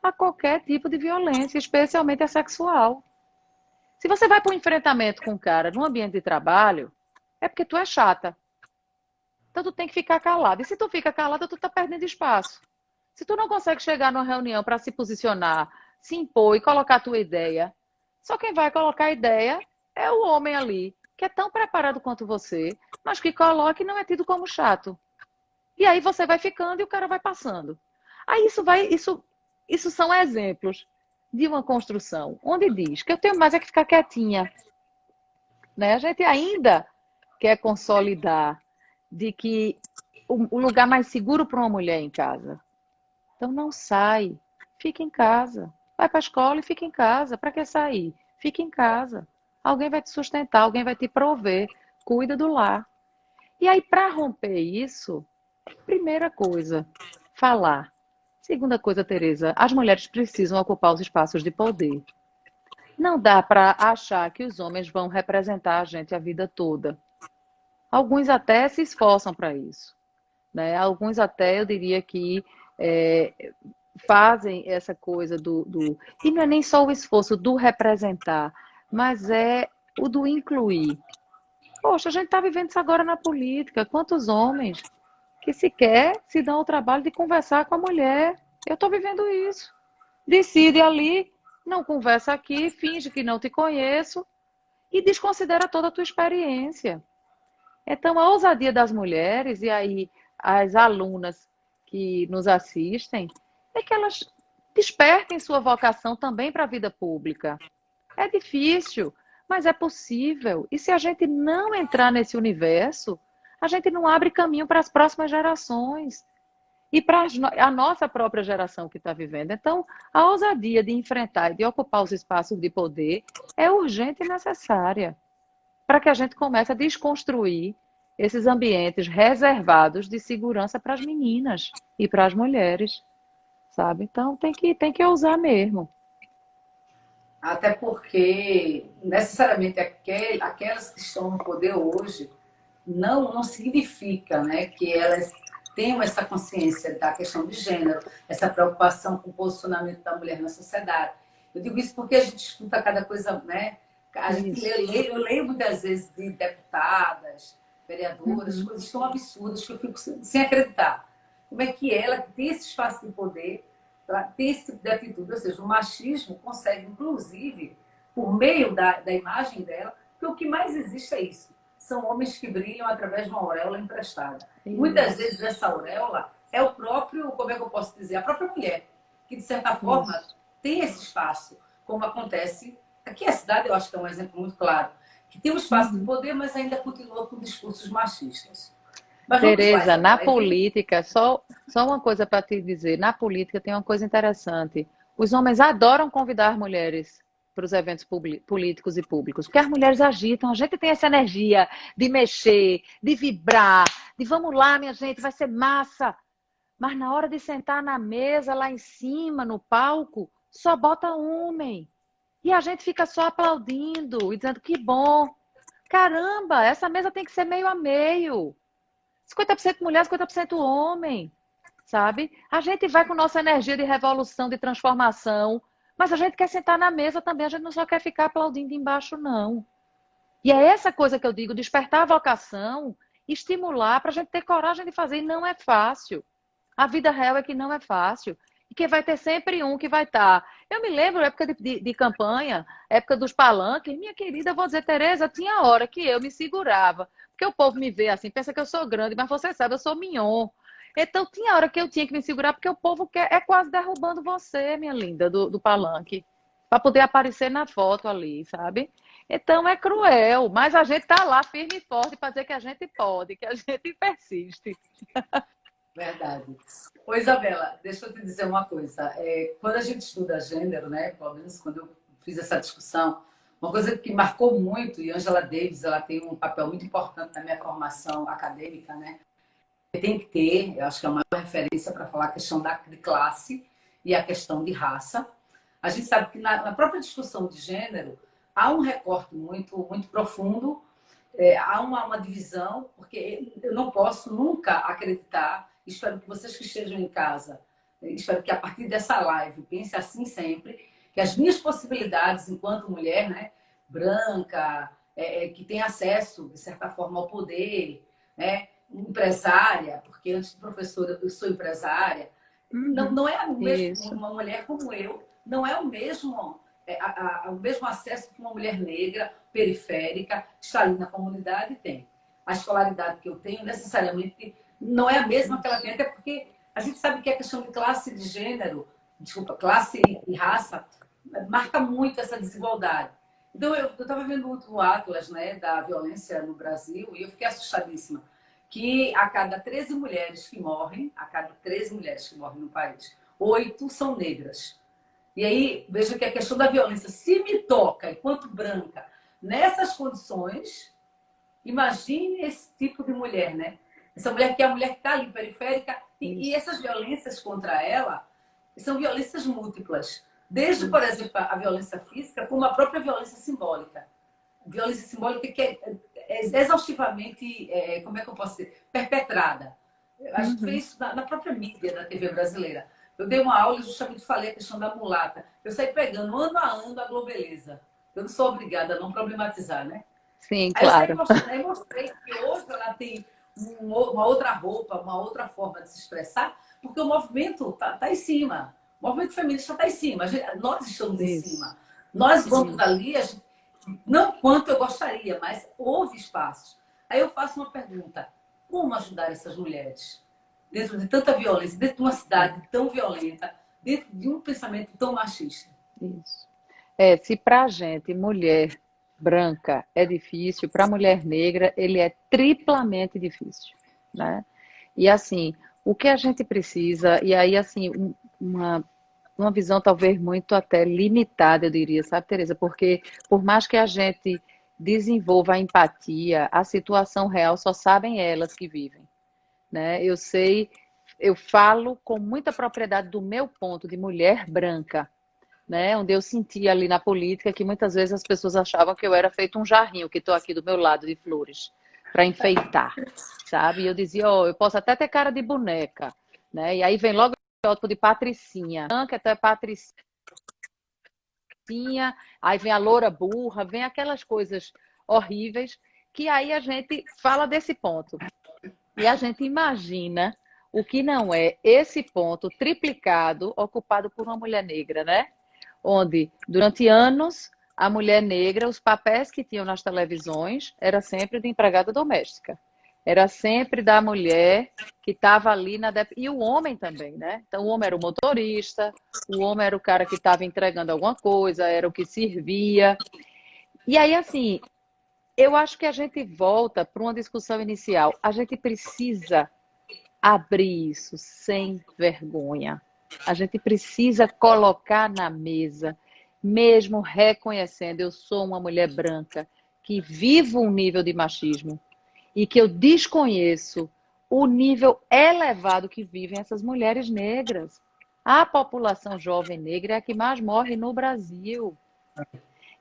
a qualquer tipo de violência, especialmente a sexual. Se você vai para um enfrentamento com um cara num ambiente de trabalho, é porque tu é chata. Então tu tem que ficar calada. E se tu fica calada, tu tá perdendo espaço. Se tu não consegue chegar numa reunião para se posicionar, se impor e colocar a tua ideia, só quem vai colocar a ideia é o homem ali, que é tão preparado quanto você, mas que coloca e não é tido como chato. E aí você vai ficando e o cara vai passando. Aí isso são exemplos de uma construção onde diz que eu tenho mais é que ficar quietinha, né? A gente ainda quer consolidar de que o lugar mais seguro para uma mulher é em casa. Então não sai, fica em casa. Vai para a escola e fica em casa. Para que sair? Fica em casa. Alguém vai te sustentar, alguém vai te prover. Cuida do lar. E aí, para romper isso, primeira coisa, falar. Segunda coisa, Tereza, as mulheres precisam ocupar os espaços de poder. Não dá para achar que os homens vão representar a gente a vida toda. Alguns até se esforçam para isso, né? Alguns até, eu diria que é, fazem essa coisa do. E não é nem só o esforço do representar, mas é o do incluir. Poxa, a gente está vivendo isso agora na política. Quantos homens que sequer se dão ao trabalho de conversar com a mulher? Eu estou vivendo isso. Decide ali, não conversa aqui, finge que não te conheço e desconsidera toda a tua experiência. Então, a ousadia das mulheres, e aí as alunas que nos assistem, é que elas despertem sua vocação também para a vida pública. É difícil, mas é possível. E se a gente não entrar nesse universo, a gente não abre caminho para as próximas gerações e para a nossa própria geração que está vivendo. Então, a ousadia de enfrentar e de ocupar os espaços de poder é urgente e necessária para que a gente comece a desconstruir esses ambientes reservados de segurança para as meninas e para as mulheres, sabe? Então, tem que ousar mesmo. Até porque, necessariamente, aquelas que estão no poder hoje não significa, né, que elas tenham essa consciência da questão de gênero, essa preocupação com o posicionamento da mulher na sociedade. Eu digo isso porque a gente escuta cada coisa, né? A gente Isso. eu leio muitas vezes de deputadas, vereadoras, Uhum. coisas tão absurdas que eu fico sem acreditar. Como é que ela, que tem esse espaço de poder, ela tem esse tipo de atitude, ou seja, o machismo consegue, inclusive, por meio da imagem dela, porque o que mais existe é isso. São homens que brilham através de uma auréola emprestada. Muitas vezes essa auréola é o próprio, como é que eu posso dizer, a própria mulher, que de certa forma tem esse espaço, como acontece aqui a cidade, eu acho que é um exemplo muito claro, que tem um espaço de poder, mas ainda continua com discursos machistas. Mas vamos lá, Tereza, na Isabela. política, só uma coisa para te dizer, na política tem uma coisa interessante. Os homens adoram convidar mulheres para os eventos políticos e públicos, porque as mulheres agitam, a gente tem essa energia de mexer, de vibrar, de vamos lá, minha gente, vai ser massa. Mas na hora de sentar na mesa, lá em cima, no palco, só bota homem. E a gente fica só aplaudindo e dizendo que bom. Caramba, essa mesa tem que ser meio a meio. 50% mulher, 50% homem, sabe? A gente vai com nossa energia de revolução, de transformação, mas a gente quer sentar na mesa também, a gente não só quer ficar aplaudindo embaixo, não. E é essa coisa que eu digo, despertar a vocação, estimular para a gente ter coragem de fazer, e não é fácil. A vida real é que não é fácil. E que vai ter sempre um que vai estar. Eu me lembro, época de campanha, época dos palanques, minha querida, eu vou dizer, Tereza, tinha hora que eu me segurava. Porque o povo me vê assim, pensa que eu sou grande, mas você sabe, eu sou mignon. Então tinha hora que eu tinha que me segurar, porque o povo quer, é quase derrubando você, minha linda, do palanque. Para poder aparecer na foto ali, sabe? Então é cruel, mas a gente tá lá firme e forte para dizer que a gente pode, que a gente persiste. Verdade. Ô, Isabela, deixa eu te dizer uma coisa. Quando a gente estuda gênero, né, pelo menos quando eu fiz essa discussão, uma coisa que marcou muito, e Angela Davis, ela tem um papel muito importante na minha formação acadêmica, né? Tem que ter, eu acho que é uma referência para falar a questão de classe e a questão de raça. A gente sabe que na própria discussão de gênero há um recorte muito profundo, há uma divisão, porque eu não posso nunca acreditar, espero que vocês que estejam em casa, espero que a partir dessa live pense assim sempre, que as minhas possibilidades enquanto mulher, né, branca, que tem acesso, de certa forma, ao poder, né, empresária, porque antes de professora eu sou empresária, não é o mesmo, Isso. uma mulher como eu, não é o mesmo, o mesmo acesso que uma mulher negra, periférica, está ali na comunidade tem. A escolaridade que eu tenho, necessariamente, não é a mesma que ela tem, até porque a gente sabe que a questão de classe de gênero, desculpa, classe e raça, marca muito essa desigualdade. Então, eu estava vendo o último Atlas, né, da violência no Brasil e eu fiquei assustadíssima que a cada 13 mulheres que morrem, a cada 13 mulheres que morrem no país, 8 são negras. E aí, veja que a questão da violência, se me toca enquanto branca, nessas condições, imagine esse tipo de mulher, né? Essa mulher que é a mulher que está ali periférica, e essas violências contra ela são violências múltiplas. Desde, por exemplo, a violência física, como a própria violência simbólica. Violência simbólica que é exaustivamente, como é que eu posso dizer, perpetrada. A gente vê isso na própria mídia da TV brasileira. Eu dei uma aula e justamente falei a questão da mulata. Eu saí pegando ano a ano a Globeleza. Eu não sou obrigada a não problematizar, né? Sim, Aí eu saí claro. mostrando, aí mostrei que hoje ela tem uma outra roupa, uma outra forma de se expressar, porque o movimento está em cima. O movimento feminista está em cima. Nós estamos em cima. Nós vamos ali, não quanto eu gostaria, mas houve espaços. Aí eu faço uma pergunta: como ajudar essas mulheres? Dentro de tanta violência, dentro de uma cidade tão violenta, dentro de um pensamento tão machista. Isso. Se para a gente, mulher branca, é difícil, para a mulher negra, ele é triplamente difícil, né? E assim, o que a gente precisa, e aí assim, uma visão talvez muito até limitada, eu diria, sabe, Tereza? Porque por mais que a gente desenvolva a empatia, a situação real só sabem elas que vivem, né? Eu sei, eu falo com muita propriedade do meu ponto de mulher branca, né? Onde eu sentia ali na política que muitas vezes as pessoas achavam que eu era feito um jarrinho, que estou aqui do meu lado de flores, para enfeitar, sabe? E eu dizia, ó, eu posso até ter cara de boneca, né? E aí vem logo o estereótipo de patricinha, branca até patricinha, aí vem a loura burra, vem aquelas coisas horríveis que aí a gente fala desse ponto. E a gente imagina o que não é esse ponto triplicado ocupado por uma mulher negra, né? Onde, durante anos, a mulher negra, os papéis que tinham nas televisões era sempre de empregada doméstica. Era sempre da mulher que estava ali na... E o homem também, né? Então, o homem era o motorista, o homem era o cara que estava entregando alguma coisa, era o que servia. E aí, assim, eu acho que a gente volta para uma discussão inicial. A gente precisa abrir isso sem vergonha. A gente precisa colocar na mesa, mesmo reconhecendo, eu sou uma mulher branca que vivo um nível de machismo e que eu desconheço o nível elevado que vivem essas mulheres negras. A população jovem negra é a que mais morre no Brasil.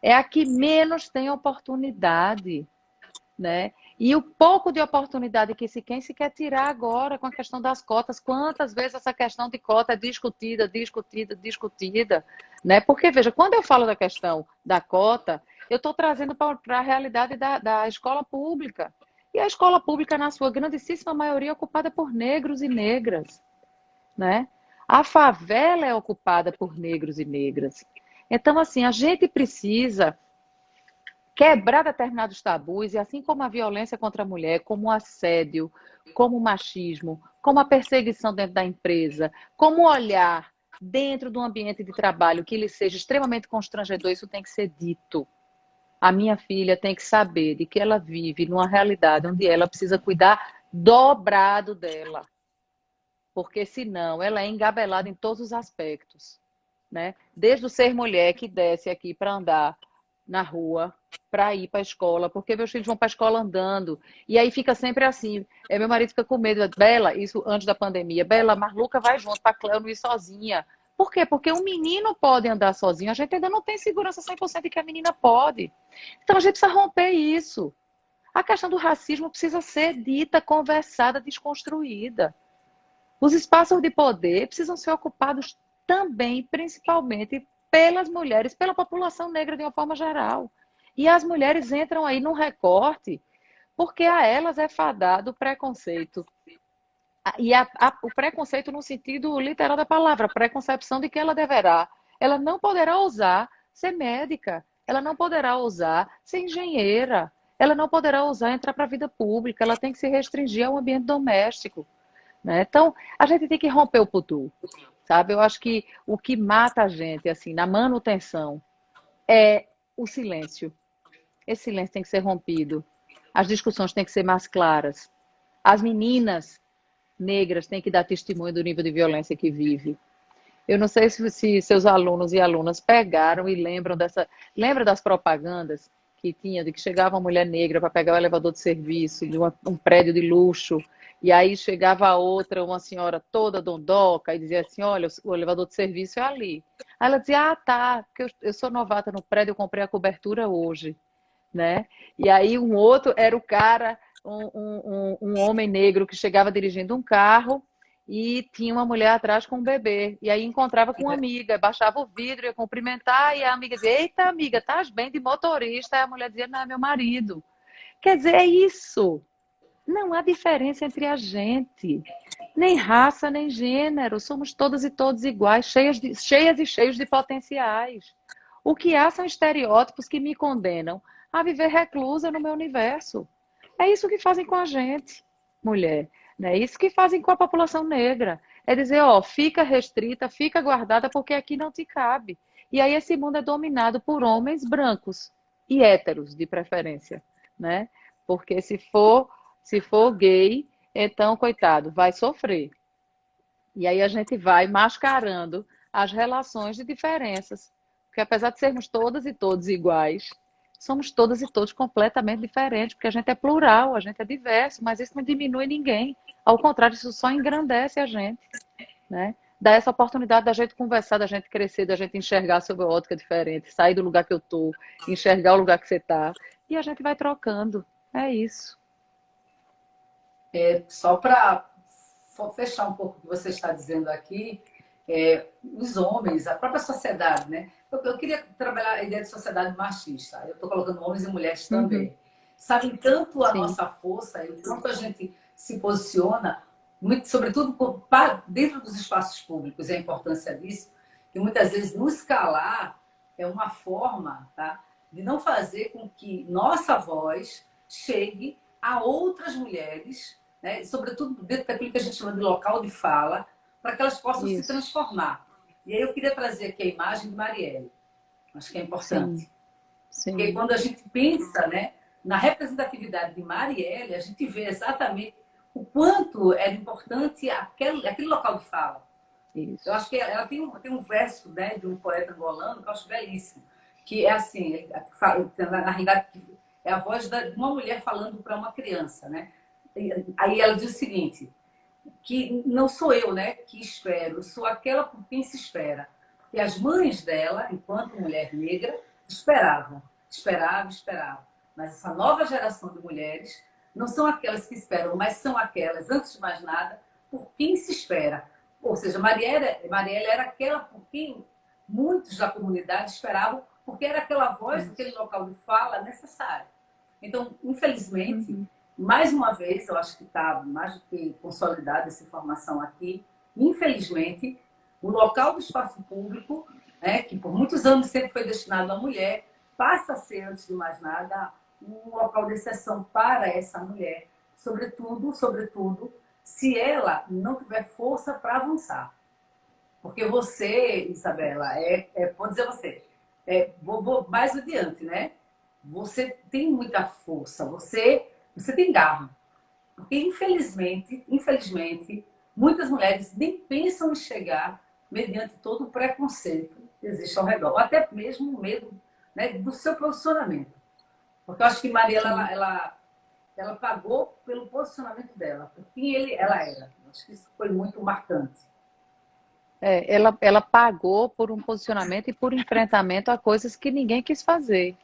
É a que menos tem oportunidade, né? E o pouco de oportunidade que se quer tirar agora com a questão das cotas, quantas vezes essa questão de cota é discutida, né? Porque, veja, quando eu falo da questão da cota, eu estou trazendo para a realidade da escola pública. E a escola pública, na sua grandíssima maioria, é ocupada por negros e negras, né? A favela é ocupada por negros e negras. Então, assim, a gente precisa quebrar determinados tabus, e assim como a violência contra a mulher, como o assédio, como o machismo, como a perseguição dentro da empresa, como o olhar dentro do ambiente de trabalho que lhe seja extremamente constrangedor, isso tem que ser dito. A minha filha tem que saber de que ela vive numa realidade onde ela precisa cuidar dobrado dela, porque senão ela é engabelada em todos os aspectos, né? Desde o ser mulher que desce aqui para andar na rua, para ir para a escola, porque meus filhos vão para a escola andando. E aí fica sempre assim. Meu marido fica com medo. Bela, isso antes da pandemia. Bela, Marluca vai junto para Cléo não ir sozinha. Por quê? Porque um menino pode andar sozinho. A gente ainda não tem segurança 100% de que a menina pode. Então a gente precisa romper isso. A questão do racismo precisa ser dita, conversada, desconstruída. Os espaços de poder precisam ser ocupados também, principalmente, pelas mulheres, pela população negra de uma forma geral. E as mulheres entram aí num recorte porque a elas é fadado o preconceito. E o preconceito no sentido literal da palavra, a preconcepção de que ela não poderá ousar ser médica, ela não poderá ousar ser engenheira, ela não poderá ousar entrar para a vida pública, ela tem que se restringir ao ambiente doméstico, né? Então, a gente tem que romper o putu, sabe? Eu acho que o que mata a gente, assim, na manutenção, é o silêncio. Esse silêncio tem que ser rompido. As discussões têm que ser mais claras. As meninas negras têm que dar testemunho do nível de violência que vive. Eu não sei se seus alunos e alunas pegaram e lembra das propagandas que tinha de que chegava uma mulher negra para pegar o elevador de serviço de um prédio de luxo, e aí chegava a outra, uma senhora toda dondoca, e dizia assim, olha, o elevador de serviço é ali. Aí ela dizia, ah, tá, porque eu sou novata no prédio, eu comprei a cobertura hoje, né? E aí um outro era o cara, um homem negro que chegava dirigindo um carro e tinha uma mulher atrás com um bebê. E aí encontrava com uma amiga, baixava o vidro, ia cumprimentar, e a amiga dizia, eita, amiga, estás bem de motorista? Aí a mulher dizia, não, é meu marido. Quer dizer, é isso. Não há diferença entre a gente. Nem raça, nem gênero. Somos todas e todos iguais, cheias e cheios de potenciais. O que há são estereótipos que me condenam a viver reclusa no meu universo. É isso que fazem com a gente, mulher. É isso que fazem com a população negra. É dizer, ó, fica restrita, fica guardada, porque aqui não te cabe. E aí esse mundo é dominado por homens brancos e héteros, de preferência, né? Porque se for gay, então, coitado, vai sofrer. E aí a gente vai mascarando as relações de diferenças. Porque apesar de sermos todas e todos iguais, somos todas e todos completamente diferentes, porque a gente é plural, a gente é diverso, mas isso não diminui ninguém. Ao contrário, isso só engrandece a gente, né? Dá essa oportunidade da gente conversar, da gente crescer, da gente enxergar sob uma ótica diferente, sair do lugar que eu estou, enxergar o lugar que você está, e a gente vai trocando. É isso. Só para fechar um pouco o que você está dizendo aqui, os homens, a própria sociedade, né? Eu queria trabalhar a ideia de sociedade machista. Eu estou colocando homens e mulheres também. Sabem tanto a Sim. nossa força e o quanto a gente se posiciona muito, sobretudo dentro dos espaços públicos, e a importância disso, que muitas vezes nos calar é uma forma, tá, de não fazer com que nossa voz chegue a outras mulheres, né, sobretudo dentro daquilo que a gente chama de local de fala, para que elas possam se Isso, transformar. E aí eu queria trazer aqui a imagem de Marielle, acho que é sim, importante. Porque sim, quando a gente pensa, né, na representatividade de Marielle, a gente vê exatamente o quanto era importante aquele local de fala. Eu isso. acho que ela tem um verso, né, de um poeta angolano que eu acho belíssimo, que é assim, na realidade, é a voz de uma mulher falando para uma criança, né? Aí ela diz o seguinte, que não sou eu, né, que espero, sou aquela por quem se espera. E as mães dela, enquanto mulher negra, esperavam. Mas essa nova geração de mulheres não são aquelas que esperam, mas são aquelas, antes de mais nada, por quem se espera. Ou seja, Marielle era aquela por quem muitos da comunidade esperavam, porque era aquela voz daquele Isso. local de fala necessária. Então, infelizmente, Uhum. mais uma vez, eu acho que está mais do que consolidada essa informação aqui, infelizmente, o local do espaço público, né, que por muitos anos sempre foi destinado à mulher, passa a ser, antes de mais nada, um local de exceção para essa mulher, sobretudo, se ela não tiver força para avançar. Porque você, Isabela, pode dizer você, vou mais adiante, né? Você tem muita força, você tem garra. Porque, infelizmente, muitas mulheres nem pensam em chegar mediante todo o preconceito que existe ao redor, ou até mesmo o medo, né, do seu posicionamento. Porque eu acho que Mariela, Sim. ela pagou pelo posicionamento dela, por quem ela Isso. era. Eu acho que isso foi muito marcante. Ela pagou por um posicionamento e por enfrentamento a coisas que ninguém quis fazer,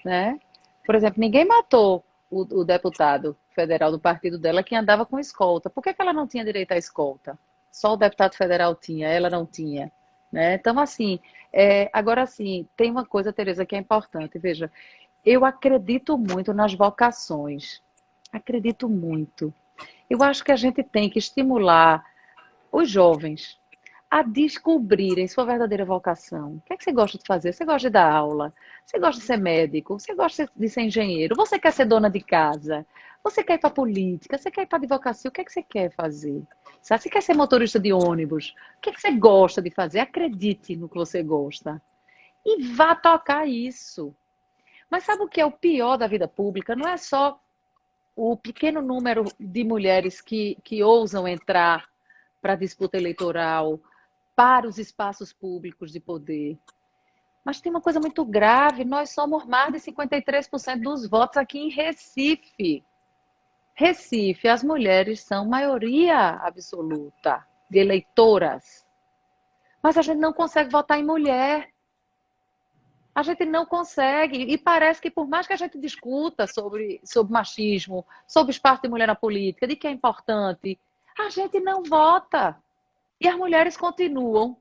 né? Por exemplo, ninguém matou o deputado federal do partido dela que andava com escolta. Por que que ela não tinha direito à escolta? Só o deputado federal tinha, ela não tinha, né? Então, assim, agora sim, tem uma coisa, Tereza, que é importante. Veja, eu acredito muito nas vocações. Acredito muito. Eu acho que a gente tem que estimular os jovens a descobrirem sua verdadeira vocação. O que é que você gosta de fazer? Você gosta de dar aula? Você gosta de ser médico? Você gosta de ser engenheiro? Você quer ser dona de casa? Você quer ir para a política? Você quer ir para a advocacia? O que é que você quer fazer? Sabe? Você quer ser motorista de ônibus? O que é que você gosta de fazer? Acredite no que você gosta. E vá tocar isso. Mas sabe o que é o pior da vida pública? Não é só o pequeno número de mulheres que ousam entrar para a disputa eleitoral, para os espaços públicos de poder. Mas tem uma coisa muito grave: nós somos mais de 53% dos votos aqui em Recife. Recife, as mulheres são maioria absoluta de eleitoras. Mas a gente não consegue votar em mulher. A gente não consegue. E parece que, por mais que a gente discuta sobre machismo, sobre espaço de mulher na política, de que é importante, a gente não vota. E as mulheres continuam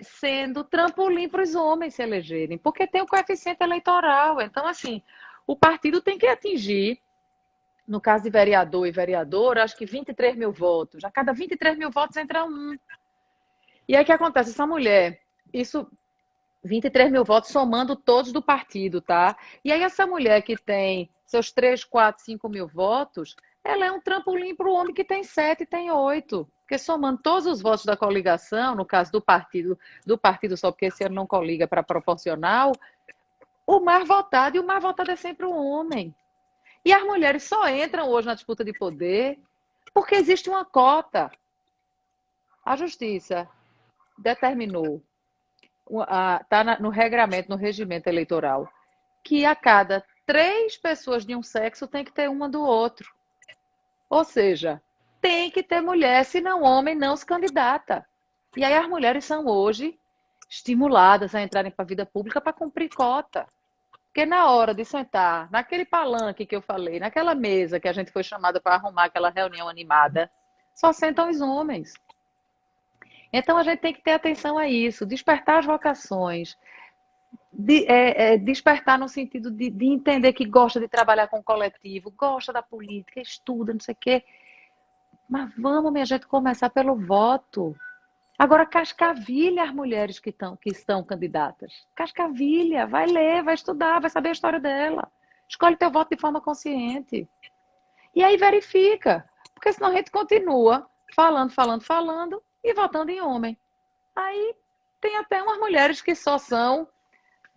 sendo trampolim para os homens se elegerem, porque tem o coeficiente eleitoral. Então, assim, o partido tem que atingir, no caso de vereador e vereadora, acho que 23 mil votos. A cada 23 mil votos entra um. E aí o que acontece? Essa mulher, isso 23 mil votos somando todos do partido, tá? E aí essa mulher que tem seus 3, 4, 5 mil votos, ela é um trampolim para o homem que tem 7 e tem 8. Porque somando todos os votos da coligação, no caso do partido só porque esse ano não coliga para proporcional, o mais votado, e o mais votado é sempre o homem. E as mulheres só entram hoje na disputa de poder porque existe uma cota. A justiça determinou, está no regramento, no regimento eleitoral, que a cada 3 pessoas de um sexo tem que ter uma do outro. Ou seja, tem que ter mulher, senão o homem não se candidata. E aí as mulheres são hoje estimuladas a entrarem para a vida pública para cumprir cota. Porque na hora de sentar naquele palanque que eu falei, naquela mesa que a gente foi chamada para arrumar aquela reunião animada, só sentam os homens. Então a gente tem que ter atenção a isso, despertar as vocações, despertar no sentido de entender que gosta de trabalhar com o coletivo, gosta da política, estuda, não sei o quê. Mas vamos, minha gente, começar pelo voto. Agora, cascavilha as mulheres que estão candidatas. Cascavilha, vai ler, vai estudar, vai saber a história dela. Escolhe teu voto de forma consciente. E aí verifica. Porque senão a gente continua falando, falando, falando e votando em homem. Aí tem até umas mulheres que só são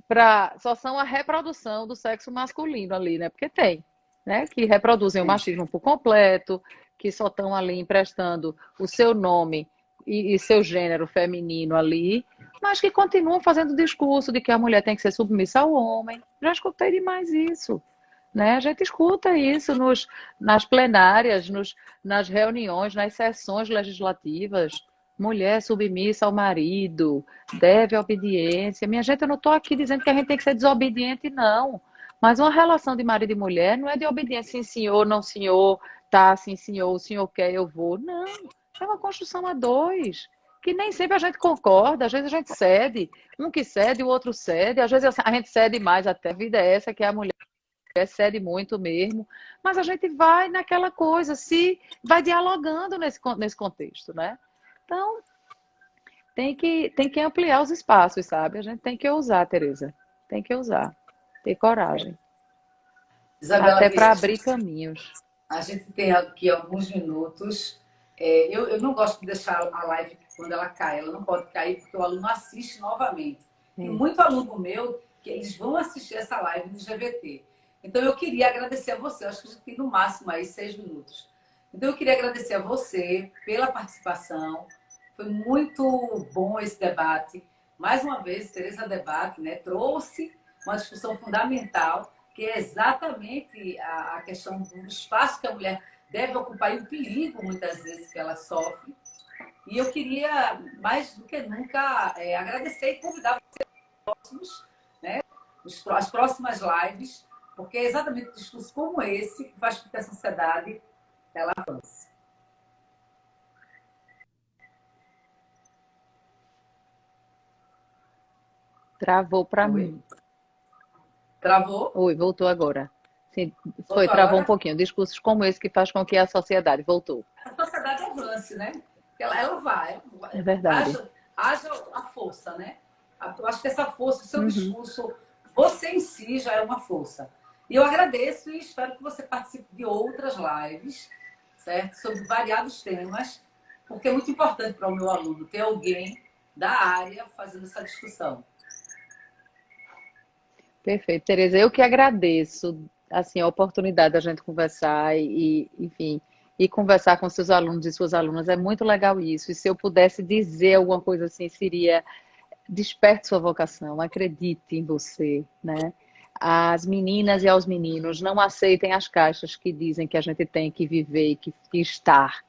a reprodução do sexo masculino ali, né? Porque tem, né? Que reproduzem o Sim. machismo por completo, que só estão ali emprestando o seu nome e seu gênero feminino ali, mas que continuam fazendo o discurso de que a mulher tem que ser submissa ao homem. Já escutei demais isso. Né? A gente escuta isso nas plenárias, nas reuniões, nas sessões legislativas. Mulher submissa ao marido, deve obediência. Minha gente, eu não estou aqui dizendo que a gente tem que ser desobediente, não. Mas uma relação de marido e mulher não é de obediência, sim, senhor, não, senhor, tá, sim, senhor, o senhor quer, eu vou. Não, é uma construção a dois, que nem sempre a gente concorda, às vezes a gente cede, um que cede, o outro cede, às vezes a gente cede mais até. A vida é essa, que é a mulher cede muito mesmo, mas a gente vai naquela coisa, se vai dialogando nesse contexto, né? Então, tem que ampliar os espaços, sabe? A gente tem que ousar, Tereza. Tem que ousar. Ter coragem. Isabela, Até veja, para abrir caminhos. a gente tem aqui alguns minutos. Eu não gosto de deixar a live quando ela cai. Ela não pode cair porque o aluno assiste novamente. Tem muito aluno meu que eles vão assistir essa live no GVT. Então, eu queria agradecer a você. Acho que a gente tem no máximo aí 6 minutos. Então, eu queria agradecer a você pela participação. Foi muito bom esse debate. Mais uma vez, Tereza Debate, né, trouxe uma discussão fundamental, que é exatamente a questão do espaço que a mulher deve ocupar e o perigo, muitas vezes, que ela sofre. E eu queria, mais do que nunca, agradecer e convidar vocês próximos, né, as próximas lives, porque é exatamente um discurso como esse que faz com que a sociedade ela avance. Travou para Oi? mim. Travou? Oi, voltou agora. Sim, foi, Voltou travou um agora? pouquinho. Discursos como esse que faz com que a sociedade voltou. A sociedade avance, né? Ela vai. É verdade. Haja a força, né? Eu acho que essa força, o seu Uhum. discurso, você em si já é uma força. E eu agradeço e espero que você participe de outras lives, certo? Sobre variados temas, porque é muito importante para o meu aluno ter alguém da área fazendo essa discussão. Perfeito, Tereza. Eu que agradeço, assim, a oportunidade da gente conversar enfim, e conversar com seus alunos e suas alunas. É muito legal isso. E se eu pudesse dizer alguma coisa assim, seria: desperte sua vocação, acredite em você, né? As meninas e aos meninos, não aceitem as caixas que dizem que a gente tem que viver e que estar,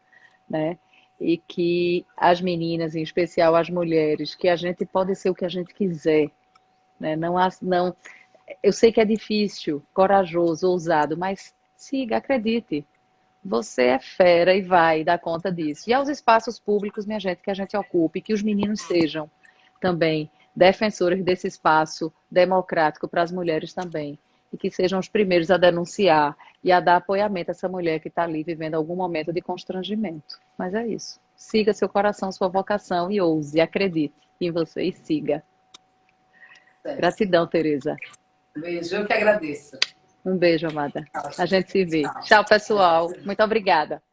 né? E que as meninas, em especial as mulheres, que a gente pode ser o que a gente quiser, né? Não, eu sei que é difícil, corajoso, ousado, mas siga, acredite. Você é fera e vai dar conta disso. E aos espaços públicos, minha gente, que a gente ocupe, que os meninos sejam também defensores desse espaço democrático para as mulheres também. E que sejam os primeiros a denunciar e a dar apoiamento a essa mulher que está ali vivendo algum momento de constrangimento. Mas é isso. Siga seu coração, sua vocação e ouse, acredite em você e siga. Certo. Gratidão, Tereza. Beijo, eu que agradeço. Um beijo, amada. Tchau. A gente se vê. Tchau. Tchau, pessoal. Muito obrigada.